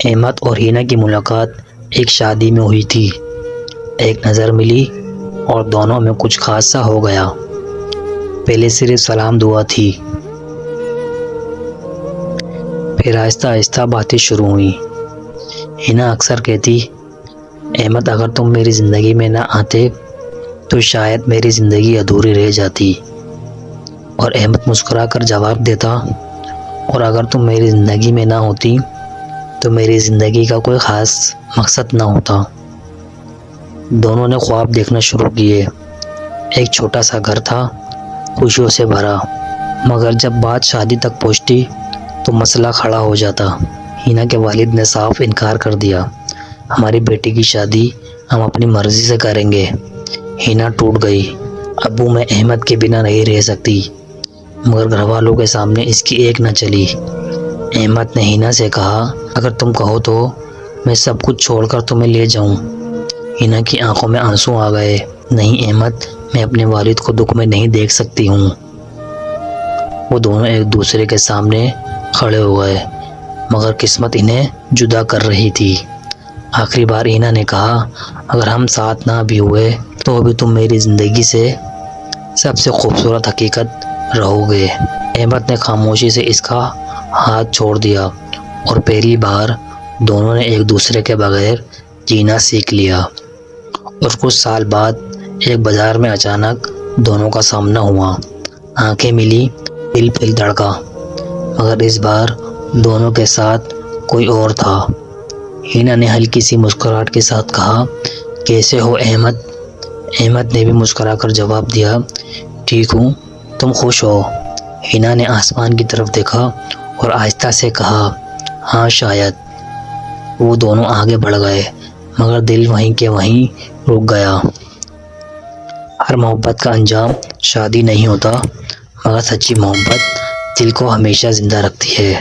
احمد اور ہینا کی ملاقات ایک شادی میں ہوئی تھی۔ ایک نظر ملی اور دونوں میں کچھ خاص سا ہو گیا۔ پہلے صرف سلام دعا تھی، پھر آہستہ آہستہ باتیں شروع ہوئیں۔ ہینا اکثر کہتی، احمد اگر تم میری زندگی میں نہ آتے تو شاید میری زندگی ادھوری رہ جاتی، اور احمد مسکرا کر جواب دیتا، اور اگر تم میری زندگی میں نہ ہوتی تو میری زندگی کا کوئی خاص مقصد نہ ہوتا۔ دونوں نے خواب دیکھنا شروع کیے۔ ایک چھوٹا سا گھر تھا، خوشیوں سے بھرا، مگر جب بات شادی تک پہنچتی تو مسئلہ کھڑا ہو جاتا۔ ہینا کے والد نے صاف انکار کر دیا، ہماری بیٹی کی شادی ہم اپنی مرضی سے کریں گے۔ ہینا ٹوٹ گئی، ابو میں احمد کے بنا نہیں رہ سکتی، مگر گھر والوں کے سامنے اس کی ایک نہ چلی۔ احمد نے ہینا سے کہا، اگر تم کہو تو میں سب کچھ چھوڑ کر تمہیں لے جاؤں۔ ہینا کی آنکھوں میں آنسو آ گئے۔ نہیں احمد، میں اپنے والد کو دکھ میں نہیں دیکھ سکتی ہوں۔ وہ دونوں ایک دوسرے کے سامنے کھڑے ہو گئے، مگر قسمت انہیں جدا کر رہی تھی۔ آخری بار ہینا نے کہا، اگر ہم ساتھ نہ بھی ہوئے تو بھی تم میری زندگی سے سب سے خوبصورت حقیقت رہو گے۔ احمد نے خاموشی سے اس کا ہاتھ چھوڑ دیا، اور پہلی بار دونوں نے ایک دوسرے کے بغیر جینا سیکھ لیا۔ اور کچھ سال بعد ایک بازار میں اچانک دونوں کا سامنا ہوا۔ آنکھیں ملی، دل پھر دھڑکا، مگر اس بار دونوں کے ساتھ کوئی اور تھا۔ ہینا نے ہلکی سی مسکراہٹ کے ساتھ کہا، کیسے ہو احمد؟ احمد نے بھی مسکرا کر جواب دیا، ٹھیک ہوں، تم خوش ہو؟ ہینا نے آسمان کی طرف دیکھا اور آہستہ سے کہا، ہاں شاید۔ وہ دونوں آگے بڑھ گئے، مگر دل وہیں کے وہیں رک گیا۔ ہر محبت کا انجام شادی نہیں ہوتا، مگر سچی محبت دل کو ہمیشہ زندہ رکھتی ہے۔